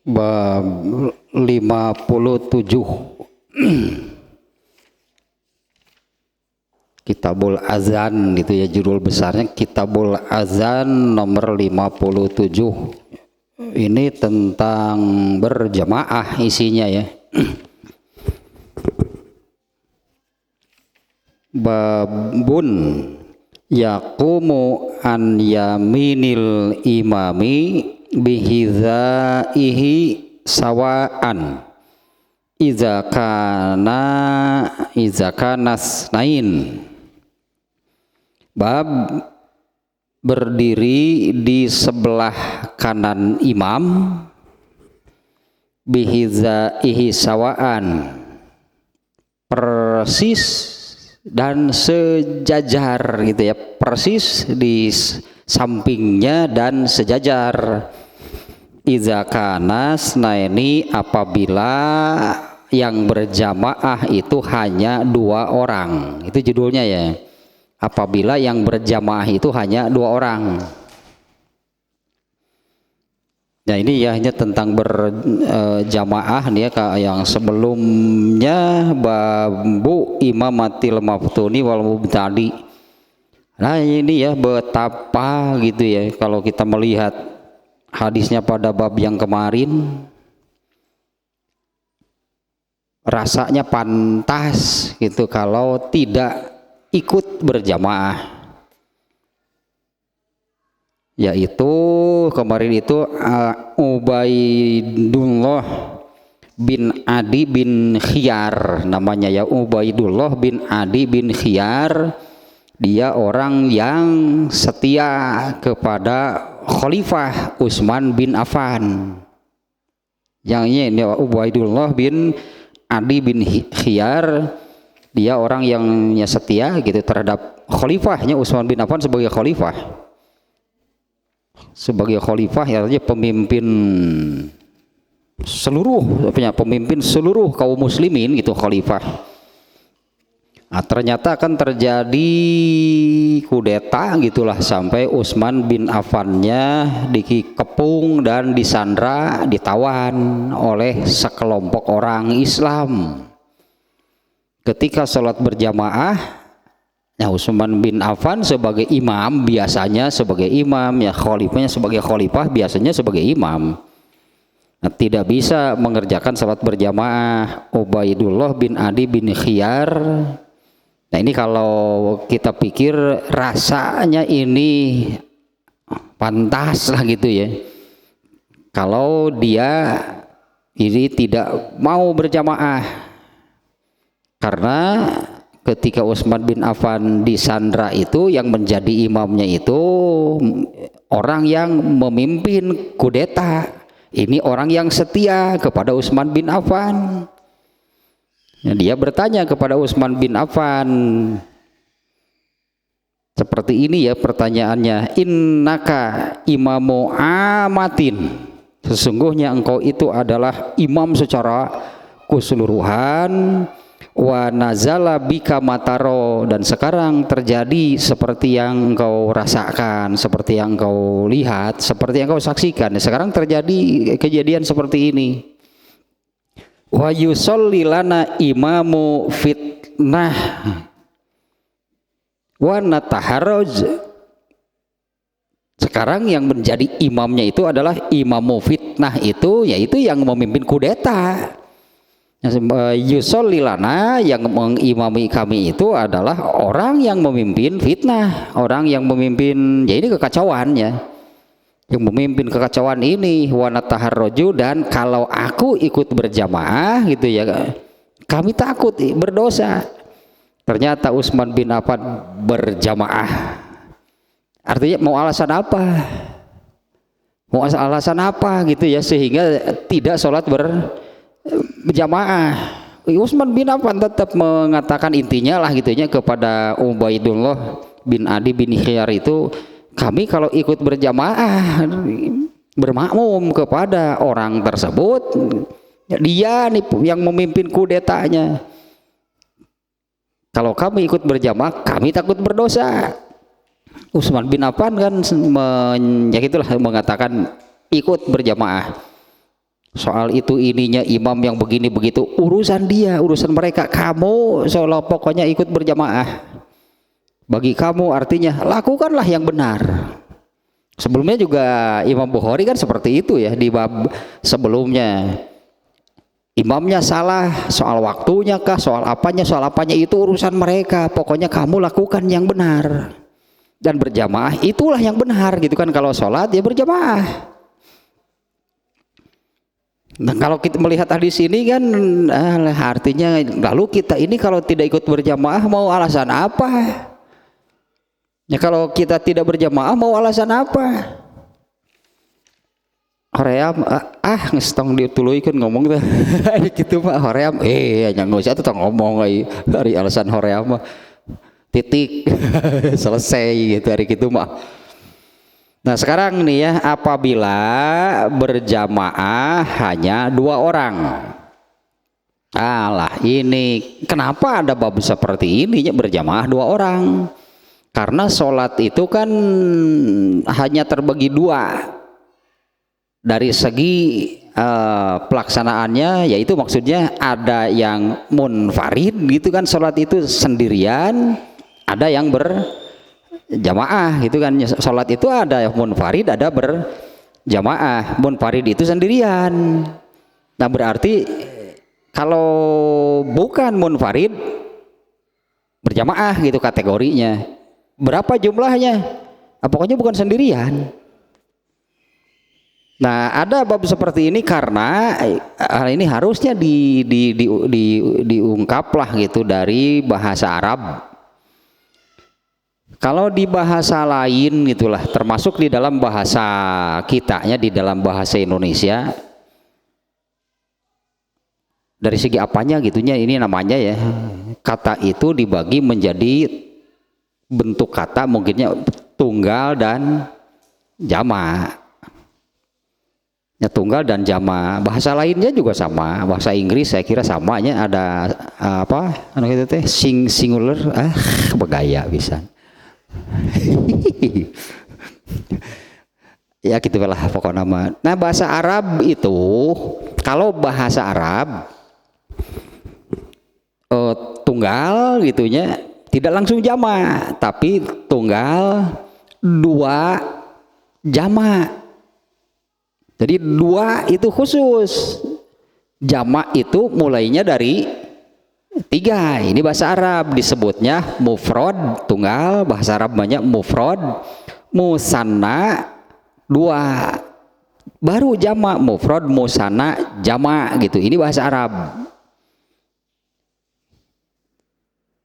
bab 57 Kitabul Azan gitu ya, judul besarnya Kitabul Azan nomor 57. Ini tentang berjamaah isinya ya. Babun yaqumu an yaminil imami bihizaihi sawaan iza kanas nain. Bab berdiri di sebelah kanan imam bihizaihi sawaan, persis dan sejajar gitu ya, persis di sampingnya dan sejajar. Iza kanas naini, apabila yang berjamaah itu hanya 2 orang, itu judulnya ya. Apabila yang berjamaah itu hanya 2 orang. Nah ini ya, hanya tentang berjamaah nih ya, yang sebelumnya babu imamatil maftuni wal mubtadi. Nah ini ya, betapa gitu ya kalau kita melihat hadisnya pada bab yang kemarin, rasanya pantas gitu kalau tidak ikut berjamaah, yaitu kemarin itu Ubaidullah bin Adi bin Khiyar namanya ya, Ubaidullah bin Adi bin Khiyar. Dia orang yang setia kepada Khalifah Utsman bin Affan. Yang ini Ubaidullah bin Adi bin Khiyar, dia orang yang setia gitu terhadap khalifahnya Utsman bin Affan sebagai khalifah. Sebagai khalifah ya, artinya pemimpin seluruh kaum muslimin gitu, khalifah. Nah, ternyata akan terjadi kudeta gitulah, sampai Utsman bin Affannya dikepung dan disandra, ditawan oleh sekelompok orang Islam. Ketika sholat berjamaah, ya Utsman bin Affan sebagai imam, biasanya sebagai imam ya, khalifahnya sebagai khalifah, biasanya sebagai imam. Nah, tidak bisa mengerjakan sholat berjamaah Ubaidullah bin Adi bin Khiyar. Nah ini kalau kita pikir rasanya ini pantas lah gitu ya, kalau dia ini tidak mau berjamaah. Karena ketika Utsman bin Affan disandra itu, yang menjadi imamnya itu orang yang memimpin kudeta. Ini orang yang setia kepada Utsman bin Affan. Dia bertanya kepada Utsman bin Affan seperti ini ya pertanyaannya, innaka imamu amatin, sesungguhnya engkau itu adalah imam secara keseluruhan. Wa nazala bika mataro, dan sekarang terjadi seperti yang engkau rasakan, seperti yang engkau lihat, seperti yang engkau saksikan. Sekarang terjadi kejadian seperti ini. Wa yusolli lana imamu fitnah wa nataharraj. Sekarang yang menjadi imamnya itu adalah imamu fitnah, itu yaitu yang memimpin kudeta. Yusolli lana, yang mengimami kami itu adalah orang yang memimpin fitnah, orang yang memimpin ya ini kekacauan ya, yang memimpin kekacauan ini. Wa nataharraju, dan kalau aku ikut berjamaah gitu ya, kami takut berdosa. Ternyata Utsman bin Affan berjamaah. Artinya mau alasan apa? Mau alasan apa gitu ya, sehingga tidak sholat berjamaah. Utsman bin Affan tetap mengatakan intinya lah gitunya kepada Ubaidullah bin Adi bin Khiyar itu, kami kalau ikut berjamaah bermakmum kepada orang tersebut, dia nih yang memimpin kudetanya. Kalau kami ikut berjamaah, kami takut berdosa. Utsman bin Affan kan ya itulah mengatakan ikut berjamaah. soal itu ininya imam yang begini begitu, urusan dia, urusan mereka. Kamu seolah pokoknya ikut berjamaah. Bagi kamu artinya lakukanlah yang benar. Sebelumnya juga Imam Bukhari kan seperti itu ya, di bab sebelumnya. Imamnya salah soal waktunya kah, soal apanya itu urusan mereka. Pokoknya kamu lakukan yang benar. Dan berjamaah itulah yang benar gitu kan. Kalau sholat ya berjamaah. Nah kalau kita melihat hadis ini kan artinya lalu kita ini kalau tidak ikut berjamaah mau alasan apa? Ya kalau kita tidak berjamaah mau alasan apa? Hoream ngestong dituluikeun ngomong teh. Gitu mah hoream nya geus atuh tong ngomong hari alasan hoream mah. Titik. Selesai gitu hari gitu mah. Nah sekarang nih ya, apabila berjamaah hanya 2 orang. Alah ini kenapa ada bab seperti ini ya, berjamaah 2 orang? Karena sholat itu kan hanya terbagi 2 dari segi pelaksanaannya, yaitu maksudnya ada yang munfarid gitu kan, sholat itu sendirian, ada yang berjamaah gitu kan. Sholat itu ada yang munfarid, ada berjamaah. Munfarid itu sendirian. Nah berarti kalau bukan munfarid berjamaah gitu kategorinya. Berapa jumlahnya? Pokoknya bukan sendirian. Nah, ada bab seperti ini karena hal ini harusnya diungkaplah gitu dari bahasa Arab. Kalau di bahasa lain gitulah, termasuk di dalam bahasa kitanya, di dalam bahasa Indonesia, dari segi apanya gitunya ini namanya ya, kata itu dibagi menjadi bentuk kata mungkinnya tunggal dan jama. Ya tunggal dan jama. Bahasa lainnya juga sama. Bahasa Inggris saya kira samanya ada apa? Anu gitu teh singular begaya bisa. Ya gitu lah pokoknya nama. Nah bahasa Arab itu kalau bahasa Arab tunggal gitunya tidak langsung jama, tapi tunggal 2 jama. Jadi 2 itu khusus. Jama itu mulainya dari 3. Ini bahasa Arab disebutnya mufrad tunggal, bahasa Arab banyak mufrad, musanna 2. Baru jama, mufrad, musanna, jama gitu. Ini bahasa Arab.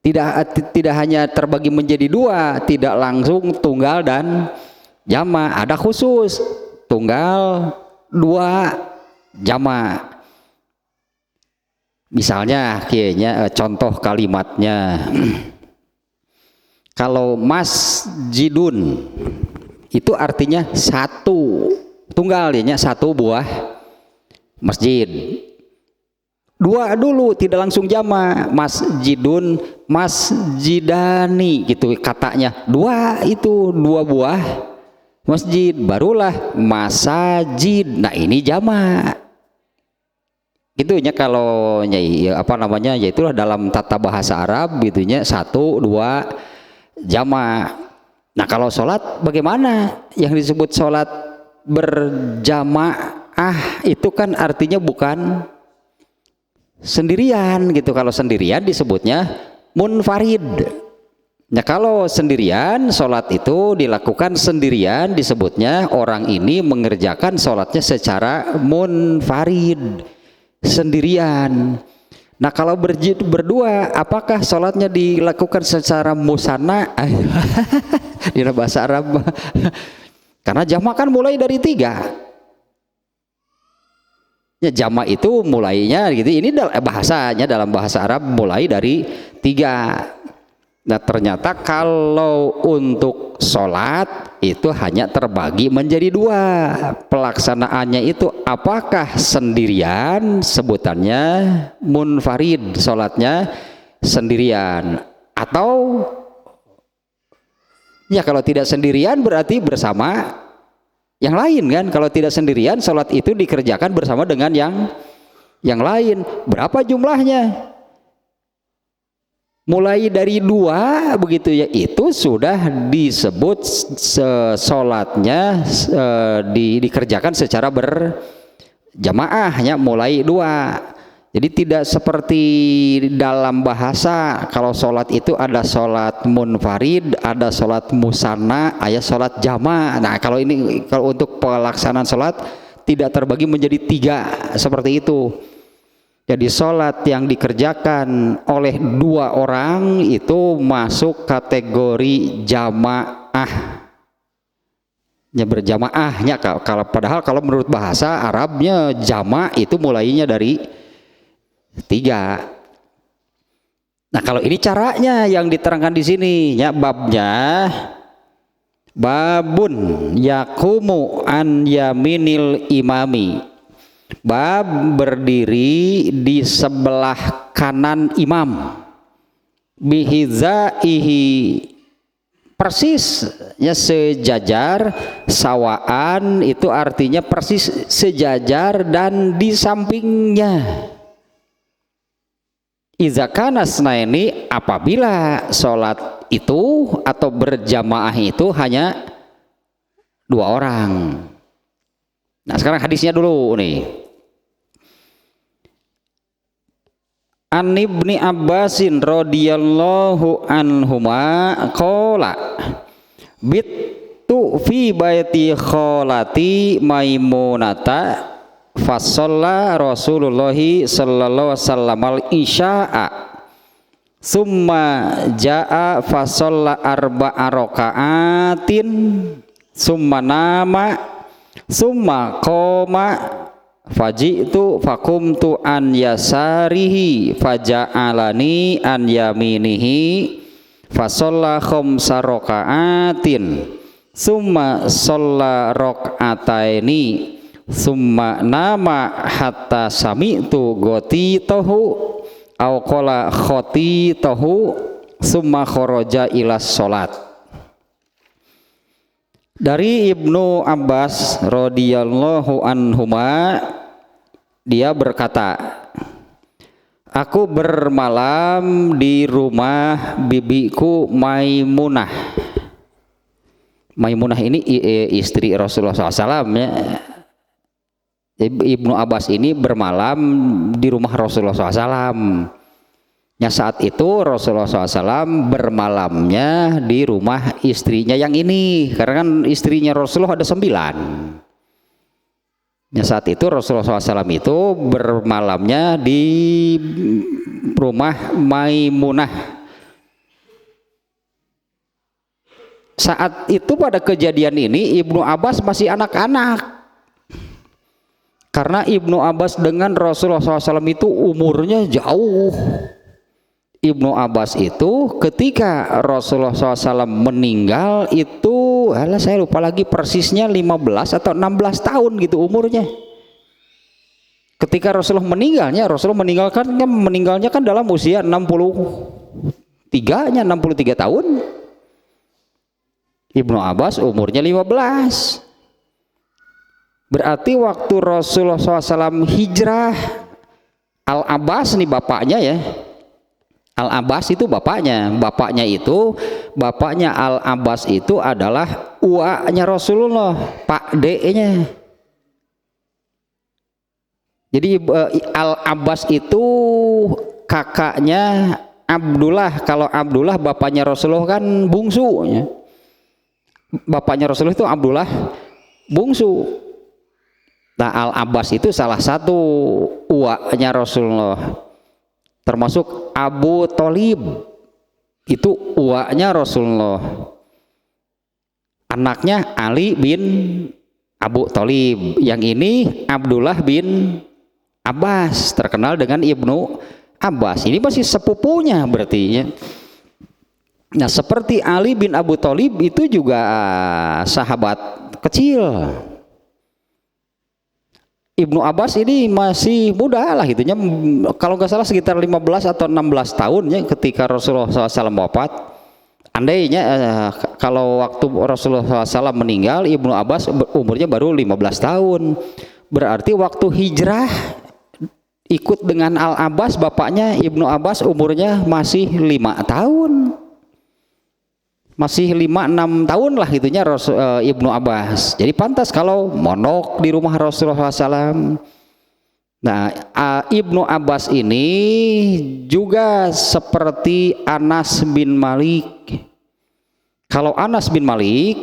Tidak hanya terbagi menjadi 2, tidak langsung tunggal dan jama, ada khusus tunggal 2 jama. Misalnya kayaknya contoh kalimatnya kalau masjidun itu artinya 1 tunggal ya, 1 buah masjid. 2 dulu tidak langsung jama, masjidun, masjidani gitu katanya. 2 itu 2 buah masjid, barulah masajid. Nah ini jama. Itunya kalau ya, apa namanya, yaitulah dalam tata bahasa Arab gitunya 1 2 jama. Nah kalau sholat bagaimana? Yang disebut sholat berjamaah itu kan artinya bukan sendirian gitu. Kalau sendirian disebutnya munfarid. Nah kalau sendirian sholat itu dilakukan sendirian disebutnya orang ini mengerjakan sholatnya secara munfarid, sendirian. Nah kalau berdua apakah sholatnya dilakukan secara musanna? Di bahasa Arab karena jamak kan mulai dari 3. Ya jama itu mulainya gitu. Ini bahasanya dalam bahasa Arab mulai dari 3. Nah ternyata kalau untuk sholat itu hanya terbagi menjadi 2. Pelaksanaannya itu apakah sendirian, sebutannya munfarid, sholatnya sendirian, atau ya kalau tidak sendirian berarti bersama yang lain kan. Kalau tidak sendirian, sholat itu dikerjakan bersama dengan yang lain. Berapa jumlahnya? Mulai dari 2 begitu ya, itu sudah disebut sholatnya dikerjakan secara berjamaahnya, mulai 2. Jadi tidak seperti dalam bahasa, kalau sholat itu ada sholat munfarid, ada sholat musanna, ada sholat jama'. Nah kalau untuk pelaksanaan sholat tidak terbagi menjadi 3 seperti itu. Jadi sholat yang dikerjakan oleh 2 orang itu masuk kategori jamaah. Ya berjamaahnya, padahal kalau menurut bahasa Arabnya jama' itu mulainya dari 3. Nah kalau ini caranya yang diterangkan di sini ya, babnya babun yakumu an yaminil imami, bab berdiri di sebelah kanan imam, bihizaihi persis ya, sejajar, sawaan itu artinya persis sejajar dan di sampingnya. Iza kana snaini, apabila sholat itu atau berjamaah itu hanya 2 orang. Nah sekarang hadisnya dulu nih. An Ibni Abbasin radhiyallahu anhuma qala bittu fi baiti kholati Maimunata fasalla Rasulullahi sallallahu alaihi wasallam al-isya'a summa ja'a fasalla 4 raka'atin summa nama summa qoma faji'tu fakumtu an yasarihi faja'alani an yaminihi fasalla 5 raka'atin summa shalla raka'ataini summa nama hatta sami'tu goti tohu au qala khoti tohu summa kharaja ila sholat. Dari Ibnu Abbas radhiyallahu anhuma, dia berkata, aku bermalam di rumah bibiku Maimunah. Maimunah ini istri Rasulullah SAW ya. Ibnu Abbas ini bermalam di rumah Rasulullah SAW. Ya saat itu Rasulullah SAW bermalamnya di rumah istrinya yang ini, karena kan istrinya Rasulullah ada 9. Ya saat itu Rasulullah SAW itu bermalamnya di rumah Maimunah. Saat itu pada kejadian ini Ibnu Abbas masih anak-anak. Karena Ibnu Abbas dengan Rasulullah SAW itu umurnya jauh. Ibnu Abbas itu ketika Rasulullah SAW meninggal itu, saya lupa lagi persisnya 15 atau 16 tahun gitu umurnya. Ketika Rasulullah meninggalnya kan dalam usia 63 tahun. Ibnu Abbas umurnya 15. Berarti waktu Rasulullah SAW hijrah, Al-Abbas nih bapaknya ya, Al-Abbas itu bapaknya Al-Abbas itu adalah uaknya Rasulullah, Pak D-nya. Jadi Al-Abbas itu kakaknya Abdullah. Kalau Abdullah bapaknya Rasulullah kan bungsu ya. Bapaknya Rasulullah itu Abdullah bungsu. Nah Al-Abbas itu salah satu uaknya Rasulullah, termasuk Abu Thalib itu uaknya Rasulullah, anaknya Ali bin Abu Thalib, yang ini Abdullah bin Abbas, terkenal dengan Ibnu Abbas, ini masih sepupunya berarti ya. Nah seperti Ali bin Abu Thalib itu juga sahabat kecil. Ibnu Abbas ini masih muda lah gitunya, kalau nggak salah sekitar 15 atau 16 tahun ya ketika Rasulullah SAW wafat. andainya kalau waktu Rasulullah SAW meninggal, Ibnu Abbas umurnya baru 15 tahun. Berarti waktu hijrah ikut dengan Al-Abbas, bapaknya Ibnu Abbas umurnya masih 5 tahun. Masih 5-6 tahun lah itunya Ibnu Abbas. Jadi pantas kalau mondok di rumah Rasulullah SAW. Nah, Ibnu Abbas ini juga seperti Anas bin Malik. Kalau Anas bin Malik,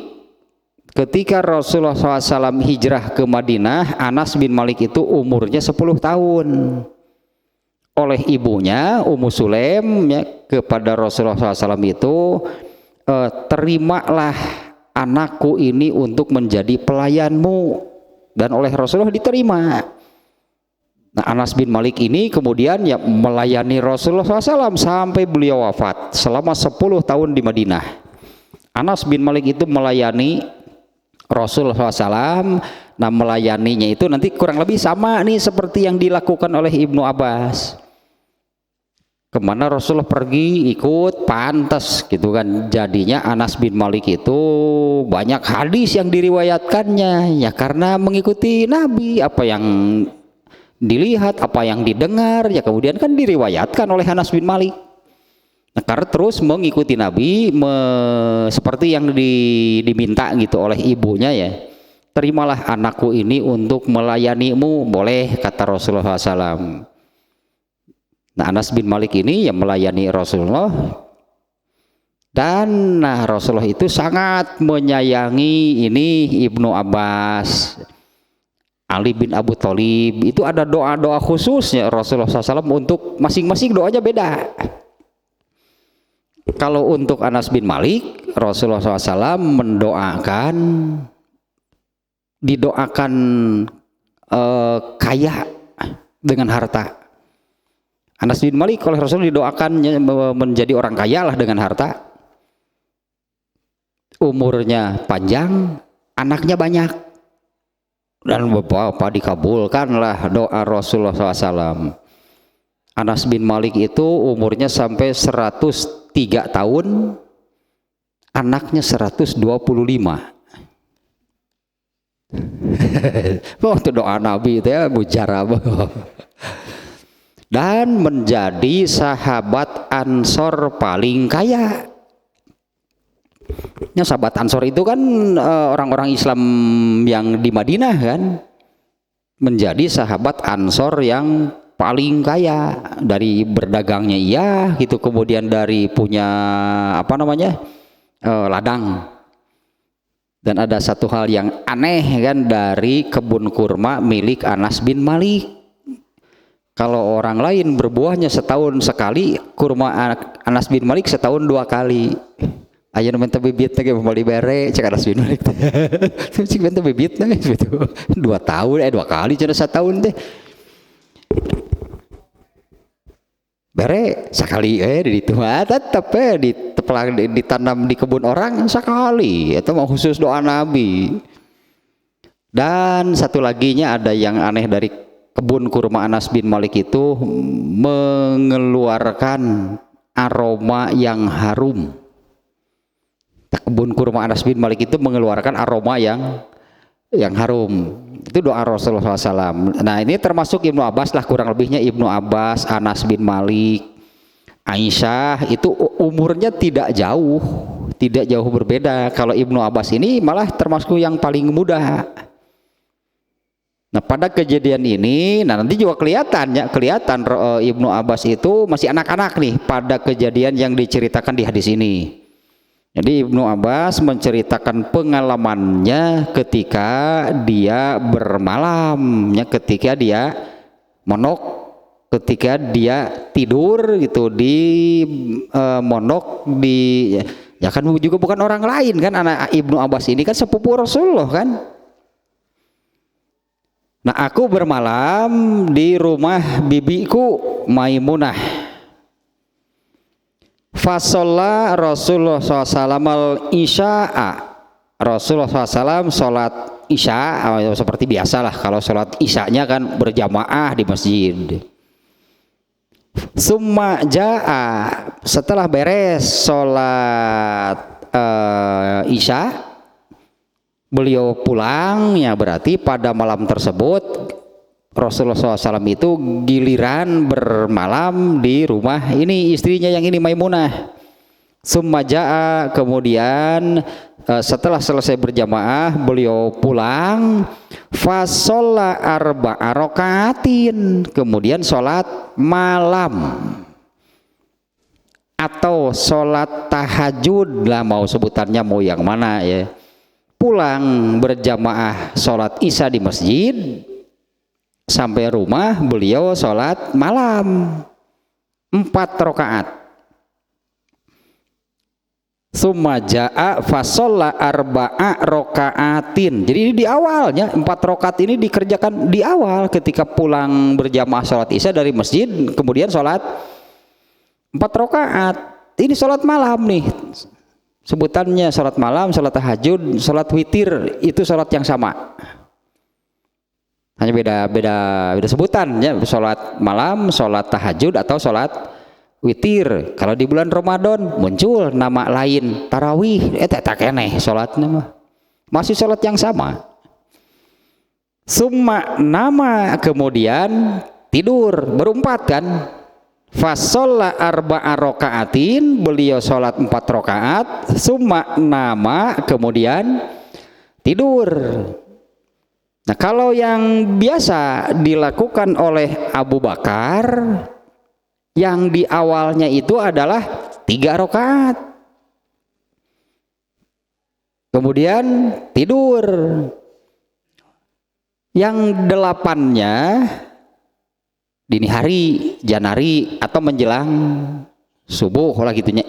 ketika Rasulullah SAW hijrah ke Madinah, Anas bin Malik itu umurnya 10 tahun. Oleh ibunya Ummu Sulaim ya, kepada Rasulullah SAW itu, terimalah anakku ini untuk menjadi pelayanmu, dan oleh Rasulullah diterima. Nah, Anas bin Malik ini kemudian ya melayani Rasulullah SAW sampai beliau wafat selama 10 tahun di Madinah. Anas bin Malik itu melayani Rasulullah SAW. Nah, melayaninya itu nanti kurang lebih sama nih seperti yang dilakukan oleh Ibnu Abbas. Kemana Rasulullah pergi ikut, pantas gitu kan. Jadinya Anas bin Malik itu banyak hadis yang diriwayatkannya ya karena mengikuti Nabi. Apa yang dilihat, apa yang didengar ya kemudian kan diriwayatkan oleh Anas bin Malik. Nah, karena terus mengikuti Nabi seperti yang diminta gitu oleh ibunya ya. Terimalah anakku ini untuk melayanimu, boleh kata Rasulullah SAW. Nah, Anas bin Malik ini yang melayani Rasulullah, dan nah Rasulullah itu sangat menyayangi ini Ibnu Abbas. Ali bin Abu Thalib itu ada doa-doa khususnya Rasulullah SAW untuk masing-masing, doanya beda. Kalau untuk Anas bin Malik, Rasulullah SAW didoakan kaya dengan harta. Anas bin Malik oleh Rasul didoakan menjadi orang kaya lah dengan harta, umurnya panjang, anaknya banyak, dan bapak dikabulkanlah doa Rasulullah SAW. Anas bin Malik itu umurnya sampai 103 tahun, anaknya 125. Itu doa Nabi itu ya, mujarab. Dan menjadi sahabat Ansor paling kaya. Ya, sahabat Ansor itu kan orang-orang Islam yang di Madinah kan, menjadi sahabat Ansor yang paling kaya. Dari berdagangnya iya gitu, kemudian dari punya apa namanya ladang. Dan ada satu hal yang aneh kan, dari kebun kurma milik Anas bin Malik. Kalau orang lain berbuahnya setahun sekali, kurma Anas bin Malik setahun 2 kali. Ayo minta bibit lagi mau bere cek Anas bin Malik. Cek minta bibit lagi gitu. 2 tahun 2 kali cina setahun teh. Bere sekali di itu tetap ditanam di kebun orang sekali. Itu mau khusus doa Nabi. Dan satu laginya ada yang aneh, dari kebun kurma Anas bin Malik itu mengeluarkan aroma yang harum. Kebun kurma Anas bin Malik itu mengeluarkan aroma yang harum. Itu doa Rasulullah SAW. Nah, ini termasuk Ibnu Abbas lah, kurang lebihnya Ibnu Abbas, Anas bin Malik, Aisyah itu umurnya tidak jauh berbeda. Kalau Ibnu Abbas ini malah termasuk yang paling muda. Nah, pada kejadian ini, nah nanti juga kelihatan Ibnu Abbas itu masih anak-anak nih pada kejadian yang diceritakan di hadis ini. Jadi Ibnu Abbas menceritakan pengalamannya ketika dia bermalam, ya, ketika dia mondok, ketika dia tidur gitu di mondok di, ya kan juga bukan orang lain kan, anak Ibnu Abbas ini kan sepupu Rasulullah kan. Nah, aku bermalam di rumah bibiku Maimunah. Fasolla Rasulullah SAW al-isya'a. Rasulullah SAW sholat isya seperti biasalah. Kalau sholat isyanya kan berjamaah di masjid. Summa jaa, setelah beres sholat isya, beliau pulang, ya berarti pada malam tersebut Rasulullah SAW itu giliran bermalam di rumah ini istrinya yang ini Maimunah. Summa jaa, kemudian setelah selesai berjamaah beliau pulang, fasolla arba'a rakaatin, kemudian sholat malam atau sholat tahajud lah, mau sebutannya mau yang mana ya. Pulang berjamaah sholat isya di masjid, sampai rumah beliau sholat malam 4 rakaat. Summa jaa fasolla arba'a rakaatin. Jadi ini di awalnya 4 rakaat ini dikerjakan di awal ketika pulang berjamaah sholat isya dari masjid, kemudian sholat 4 rakaat. Ini sholat malam nih, sebutannya sholat malam, sholat tahajud, sholat witir, itu sholat yang sama, hanya beda sebutan ya. Sholat malam, sholat tahajud atau sholat witir. Kalau di bulan Ramadan muncul nama lain, tarawih, tak keneh sholatnya masih sholat yang sama. Summa nama, kemudian tidur, berempat kan. Fasolla arba'a rakaatin, beliau sholat 4 rakaat. Summa nama, kemudian tidur. Nah, kalau yang biasa dilakukan oleh Abu Bakar, yang di awalnya itu adalah 3 rakaat, kemudian tidur. Yang 8-nya dini hari, janari, atau menjelang subuh lah gitunya.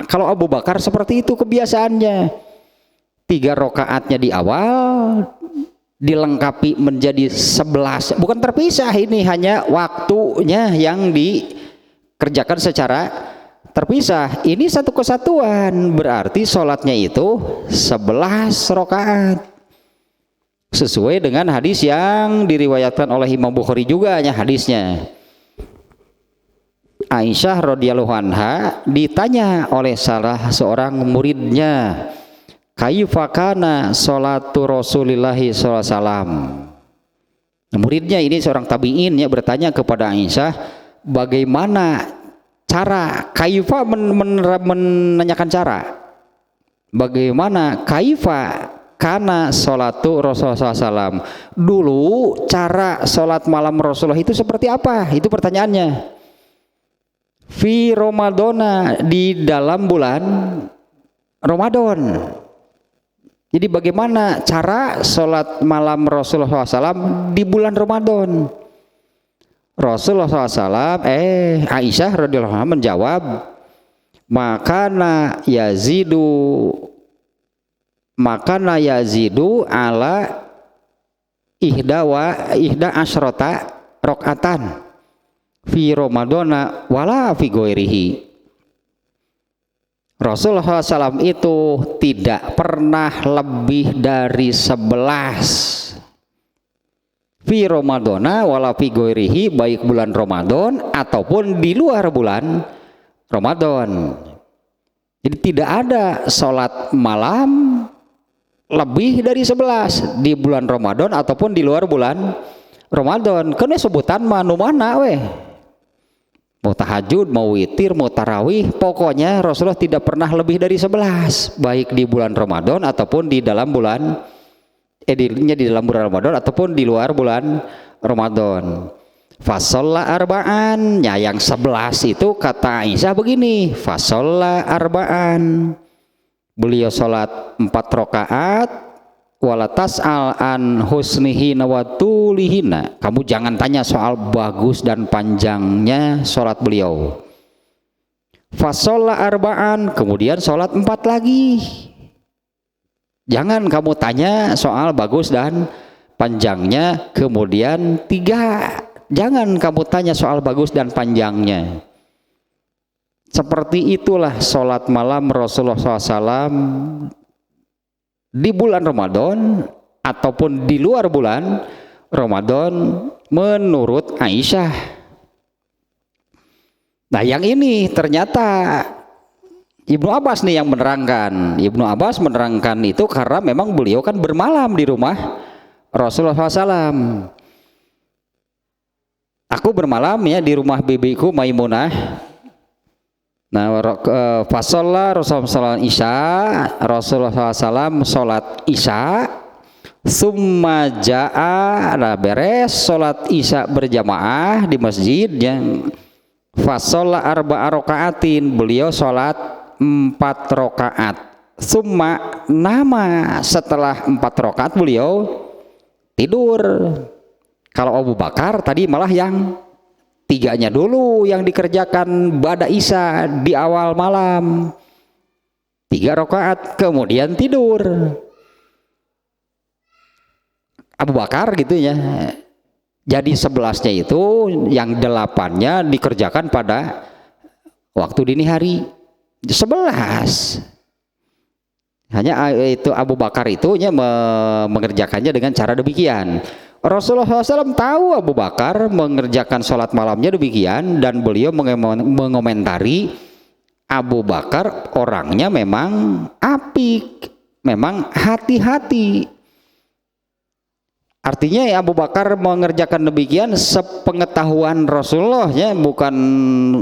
Kalau Abu Bakar seperti itu kebiasaannya, 3 rakaatnya di awal dilengkapi menjadi 11, bukan terpisah, ini hanya waktunya yang dikerjakan secara terpisah. Ini satu kesatuan, berarti sholatnya itu 11 rakaat. Sesuai dengan hadis yang diriwayatkan oleh Imam Bukhari juga ya hadisnya. Aisyah radhiyallahu anha ditanya oleh salah seorang muridnya, kaifa kana sholatu Rasulillahi sallallahu alaihi wasallam. Muridnya ini seorang tabi'in ya, bertanya kepada Aisyah, bagaimana cara, kaifa menanyakan cara, bagaimana kaifa karena sholatu Rasulullah SAW, dulu cara sholat malam Rasulullah itu seperti apa? Itu pertanyaannya. Fi Ramadana, di dalam bulan Ramadan. Jadi bagaimana cara sholat malam Rasulullah SAW di bulan Ramadan? Rasulullah SAW, Aisyah radhiyallahu anha menjawab, makana yazidu ala ihda asyrota rakaatan fi Ramadana wala fi ghairihi. Rasulullah SAW itu tidak pernah lebih dari 11 fi Ramadana wala fi ghairihi, baik bulan Ramadan ataupun di luar bulan Ramadan. Jadi tidak ada sholat malam lebih dari 11 di bulan Ramadan ataupun di luar bulan Ramadan. Karena sebutan manu mana weh, mau tahajud, mau witir, mau tarawih, pokoknya Rasulullah tidak pernah lebih dari 11, baik di bulan Ramadan ataupun di dalam bulan di dalam bulan Ramadan ataupun di luar bulan Ramadan. Fasolla arba'an, ya yang 11 itu kata Aisyah begini, fasolla arba'an, beliau sholat 4 rakaat, walatas an husnihina wa tulihina, kamu jangan tanya soal bagus dan panjangnya sholat beliau. Fasolla arba'an, kemudian sholat 4 lagi, jangan kamu tanya soal bagus dan panjangnya. Kemudian 3, jangan kamu tanya soal bagus dan panjangnya. Seperti itulah sholat malam Rasulullah SAW di bulan Ramadan ataupun di luar bulan Ramadan menurut Aisyah. Nah yang ini ternyata Ibnu Abbas nih yang menerangkan. Ibnu Abbas menerangkan itu karena memang beliau kan bermalam di rumah Rasulullah SAW. Aku bermalam ya di rumah bibiku Maimunah. Nah, fasolla Rasulullah SAW sholat isya, summa ja'a, nah beres sholat isya berjamaah di masjid yang fasolla arba'a rokaatin, beliau sholat 4 rokaat. Summa nama, setelah 4 rokaat beliau tidur. Kalau Abu Bakar tadi malah yang 3-nya dulu yang dikerjakan ba'da isya di awal malam, 3 rakaat kemudian tidur. Abu Bakar gitu ya. Jadi 11-nya itu yang 8-nya dikerjakan pada waktu dini hari. 11. Hanya itu Abu Bakar itu mengerjakannya dengan cara demikian. Rasulullah SAW tahu Abu Bakar mengerjakan sholat malamnya demikian, dan beliau mengomentari Abu Bakar orangnya memang apik, memang hati-hati. Artinya ya Abu Bakar mengerjakan demikian sepengetahuan Rasulullah ya, bukan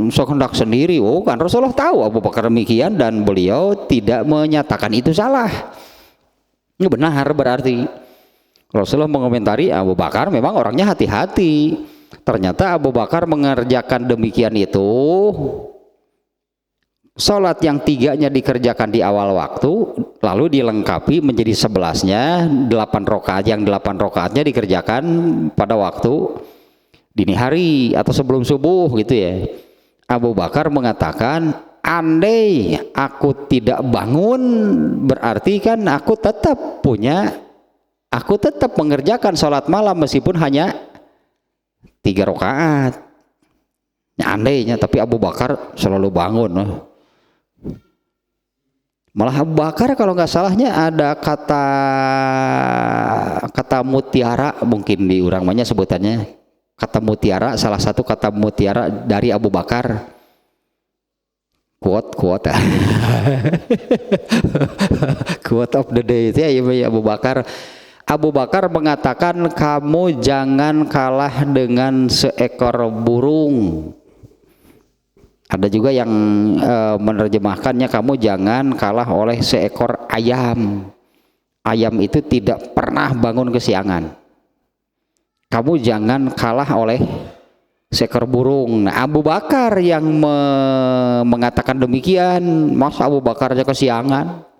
sekehendak sendiri. Oh kan Rasulullah tahu Abu Bakar demikian dan beliau tidak menyatakan itu salah. Ini benar berarti. Rasulullah mengomentari Abu Bakar memang orangnya hati-hati. Ternyata Abu Bakar mengerjakan demikian itu, sholat yang 3-nya dikerjakan di awal waktu, lalu dilengkapi menjadi 11-nya 8 rakaat, yang 8 rakaatnya dikerjakan pada waktu dini hari atau sebelum subuh gitu ya. Abu Bakar mengatakan, andai aku tidak bangun, berarti kan aku tetap mengerjakan sholat malam meskipun hanya 3 rakaat. Andainya, tapi Abu Bakar selalu bangun. Malah Abu Bakar kalau nggak salahnya ada kata mutiara, mungkin di urang-urangnya sebutannya kata mutiara, salah satu kata mutiara dari Abu Bakar. Quote quote of the day itu ya Abu Bakar. Abu Bakar mengatakan, kamu jangan kalah dengan seekor burung. Ada juga yang menerjemahkannya, kamu jangan kalah oleh seekor ayam. Ayam itu tidak pernah bangun kesiangan. Kamu jangan kalah oleh seekor burung. Nah, Abu Bakar yang mengatakan demikian, masa Abu Bakar aja kesiangan?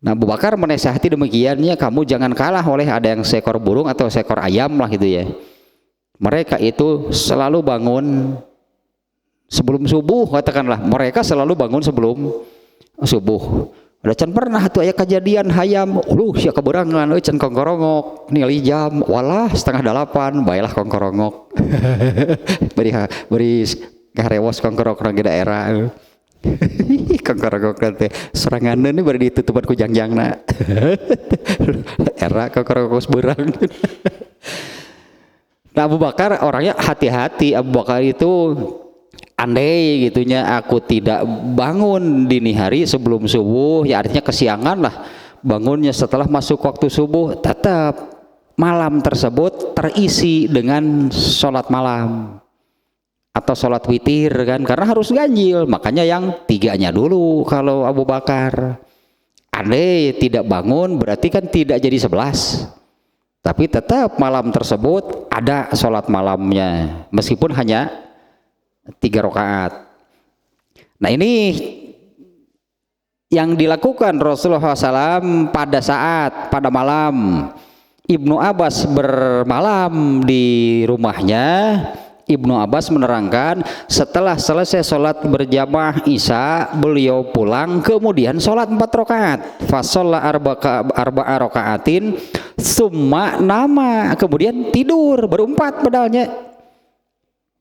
Nah, Abu Bakar menasihati demikiannya, kamu jangan kalah oleh ada yang seekor burung atau seekor ayam lah gitu ya. Mereka itu selalu bangun sebelum subuh, katakanlah mereka selalu bangun sebelum subuh. Ada can pernah tuh aya kejadian hayam, sia keberangan can kongkorongok nilai jam walah 7:30 baiklah kongkorongok. beri karewos kongkorongok di daerah. Kongkorongok nanti serangan ini baru ditutupan ku jangjangna. Era kongkorongok berang. Nah, Abu Bakar orangnya hati-hati. Abu Bakar itu andai gitunya aku tidak bangun dini hari sebelum subuh, ya artinya kesiangan lah bangunnya setelah masuk waktu subuh, tetap malam tersebut terisi dengan sholat malam atau sholat witir kan, karena harus ganjil. Makanya yang 3-nya dulu kalau Abu Bakar. Andai tidak bangun berarti kan tidak jadi 11, tapi tetap malam tersebut ada sholat malamnya meskipun hanya 3 rakaat. Nah, ini yang dilakukan Rasulullah SAW pada malam Ibnu Abbas bermalam di rumahnya. Ibnu Abbas menerangkan, setelah selesai sholat berjamaah isya beliau pulang, kemudian sholat 4 rakaat, fasolla arba'a rakaatin summa nama, kemudian tidur, berempat padahal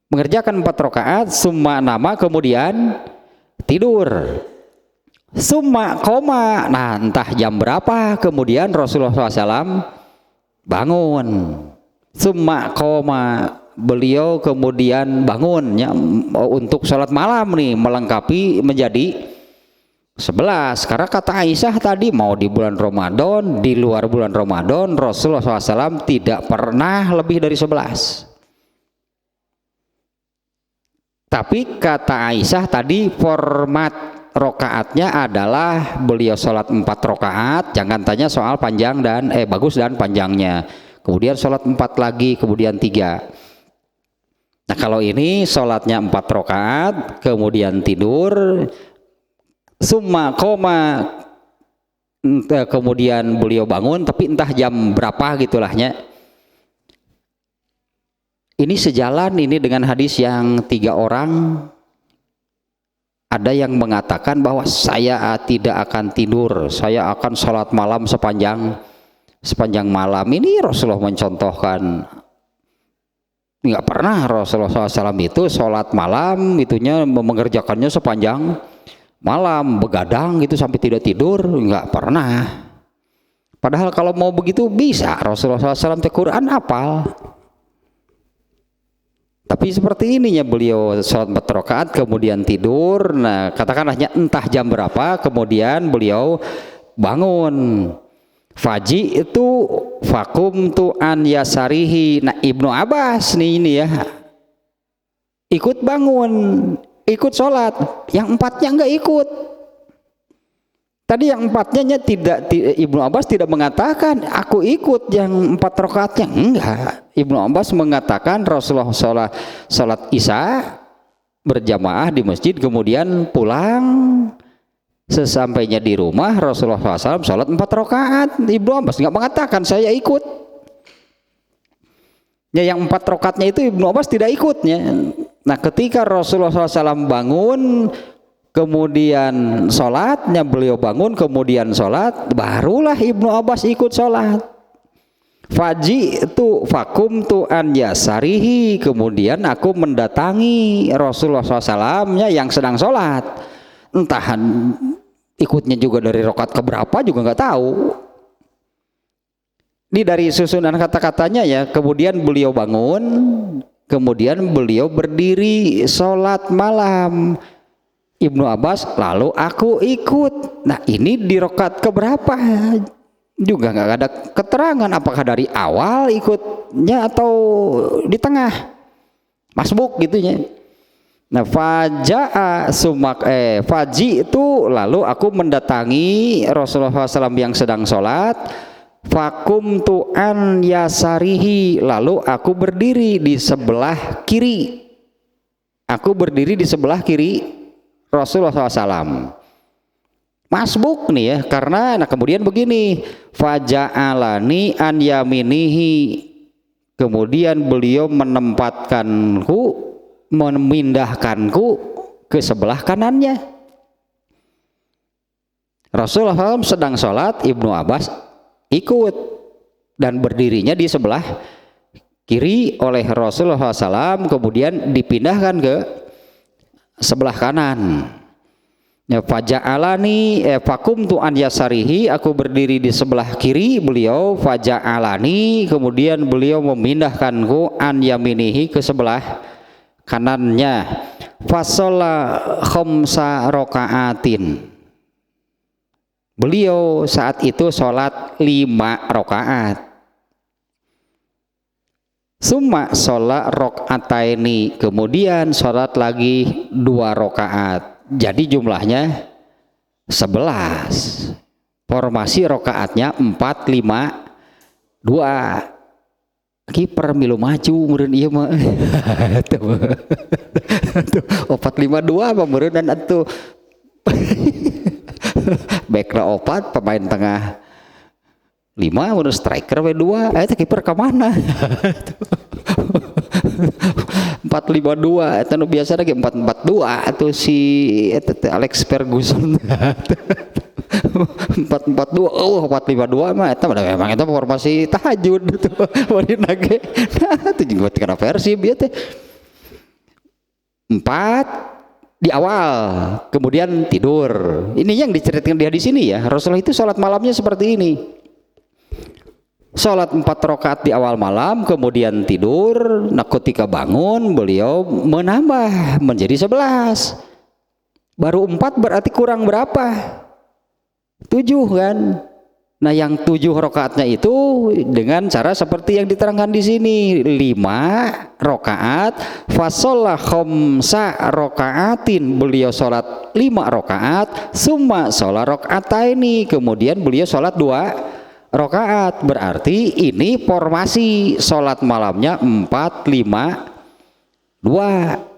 mengerjakan 4 rakaat, summa nama, kemudian tidur, summa koma. Nah, entah jam berapa kemudian Rasulullah SAW bangun, summa koma, beliau kemudian bangunnya untuk sholat malam nih, melengkapi menjadi 11. Karena kata Aisyah tadi, mau di bulan Ramadan, di luar bulan Ramadan, Rasulullah SAW tidak pernah lebih dari 11. Tapi kata Aisyah tadi, format rokaatnya adalah beliau sholat 4 rokaat, jangan tanya soal panjang dan bagus dan panjangnya, kemudian sholat 4 lagi, kemudian 3. Nah kalau ini sholatnya 4 rokaat, kemudian tidur, summa koma, kemudian beliau bangun, tapi entah jam berapa gitulahnya. Ini sejalan ini dengan hadis yang 3 orang. Ada yang mengatakan bahwa saya tidak akan tidur, saya akan sholat malam sepanjang malam. Ini Rasulullah mencontohkan, nggak pernah Rasulullah SAW itu sholat malam itunya mengerjakannya sepanjang malam, begadang gitu sampai tidak tidur, nggak pernah. Padahal kalau mau begitu bisa, Rasulullah SAW Quran hafal. Tapi seperti ininya beliau sholat 4 rakaat kemudian tidur. Nah katakanlahnya entah jam berapa, kemudian beliau bangun. Faji itu fakum tu an yasarihi. Nah Ibnu Abbas nih ini ya, ikut bangun, ikut sholat. Yang 4-nya enggak ikut. Tadi yang 4-nya tidak, Ibnu Abbas tidak mengatakan aku ikut yang 4 rakaatnya, enggak. Ibnu Abbas mengatakan Rasulullah sholat Isya berjamaah di masjid, kemudian pulang, sesampainya di rumah Rasulullah SAW sholat 4 rakaat. Ibnu Abbas enggak mengatakan saya ikut. Ya yang 4 rakaatnya itu Ibnu Abbas tidak ikutnya. Nah ketika Rasulullah SAW bangun, kemudian sholatnya beliau bangun, kemudian sholat, barulah Ibnu Abbas ikut sholat. Faji itu fakum tu an yasarihi, kemudian aku mendatangi Rasulullah SAW yang sedang sholat. Entah ikutnya juga dari rakaat keberapa juga nggak tahu. Ini dari susunan kata-katanya ya. Kemudian beliau bangun, kemudian beliau berdiri sholat malam. Ibnu Abbas lalu aku ikut. Nah ini di rakaat keberapa juga nggak ada keterangan, apakah dari awal ikutnya atau di tengah masbuk gitunya. Nah faji itu lalu aku mendatangi Rasulullah SAW yang sedang sholat. Fakum tu an yasarihi, lalu aku berdiri di sebelah kiri. Aku berdiri di sebelah kiri Rasulullah SAW. Masbuk nih ya, karena nah kemudian begini, faja'alani an yaminihi, kemudian beliau memindahkanku ke sebelah kanannya. Rasulullah SAW sedang sholat, Ibnu Abbas ikut dan berdirinya di sebelah kiri oleh Rasulullah SAW, kemudian dipindahkan ke sebelah kanan. Ya faja'alani fakum tu an yasarihi, aku berdiri di sebelah kiri beliau, faja'alani, kemudian beliau memindahkanku an yaminihi ke sebelah kanannya. Fasolla khamsa rakaatin, beliau saat itu sholat 5 rakaat. Summa sholat rakaataini, kemudian sholat lagi 2 rakaat. Jadi jumlahnya 11. Formasi rakaatnya 4-5-2. Kiper milu maju meureun ieu mah. Tuh. 4-5-2 apa meureun dan atuh. Backna 4, pemain tengah 5, menurut striker we 2. Eta kiper ka mana? 4-5-2 eta nu biasa lagi 4-4-2 atuh si eta Alex Ferguson. 4-4-2 oh 4-5-2 mah eta memang eta formasi tahajud tuh bari nage. Nah itu juga kana versi ieu teh 4 di awal, kemudian tidur. Ini yang diceritakan dia di sini ya. Rasulullah itu sholat malamnya seperti ini. Sholat 4 rakaat di awal malam, kemudian tidur. Nah ketika bangun beliau menambah menjadi 11. Baru 4 berarti kurang berapa? 7 kan? Nah yang 7 rakaatnya itu dengan cara seperti yang diterangkan di sini, 5 rakaat, fasolah khamsa rakaatin, beliau sholat 5 rakaat, summa sholat rakaataini, kemudian beliau sholat 2 rakaat. Berarti ini formasi sholat malamnya 4, 5, 2.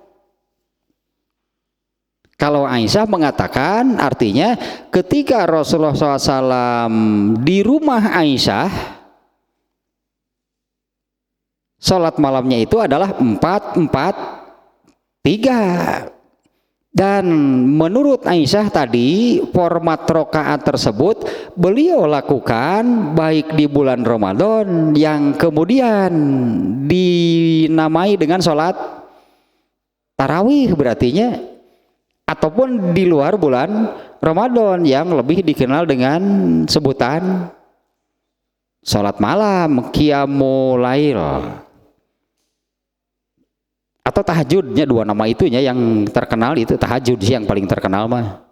Kalau Aisyah mengatakan artinya ketika Rasulullah SAW di rumah Aisyah, sholat malamnya itu adalah 4, 4, 3. Dan menurut Aisyah tadi format rokaat tersebut beliau lakukan baik di bulan Ramadan yang kemudian dinamai dengan sholat tarawih berartinya, ataupun di luar bulan Ramadan yang lebih dikenal dengan sebutan sholat malam, qiyamul lail atau tahajudnya. Dua nama itunya yang terkenal, itu tahajud sih yang paling terkenal mah.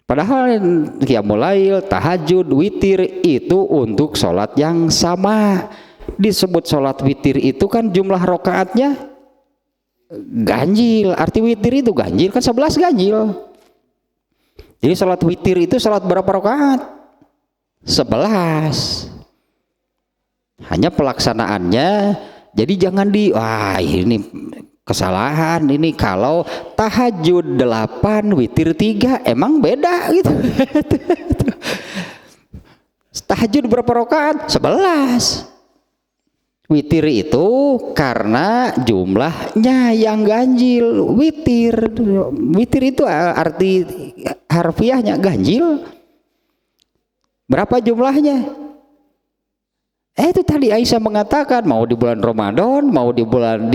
Padahal qiyamul lail, tahajud, witir itu untuk sholat yang sama. Disebut sholat witir itu kan jumlah rokaatnya ganjil, arti witir itu ganjil kan 11 ganjil. Jadi sholat witir itu sholat berapa rakaat? 11. Hanya pelaksanaannya, jadi jangan wah ini kesalahan ini kalau tahajud 8 witir 3 emang beda gitu. Tahajud berapa rakaat? 11. Witir itu karena jumlahnya yang ganjil. Witir itu arti harfiahnya ganjil. Berapa jumlahnya? Itu tadi Aisyah mengatakan mau di bulan Ramadan, mau di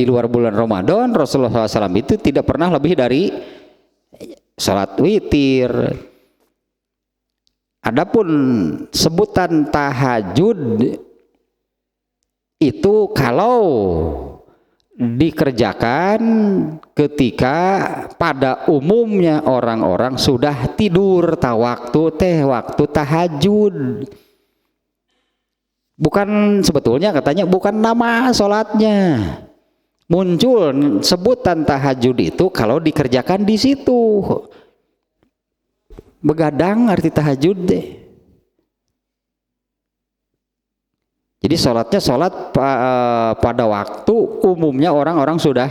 luar bulan Ramadan, Rasulullah SAW itu tidak pernah lebih dari sholat witir. Adapun sebutan tahajud itu kalau dikerjakan ketika pada umumnya orang-orang sudah tidur waktu tahajud. Bukan, sebetulnya katanya bukan nama sholatnya, muncul sebutan tahajud itu kalau dikerjakan di situ. Begadang arti tahajud deh. Jadi sholatnya sholat pada waktu umumnya orang-orang sudah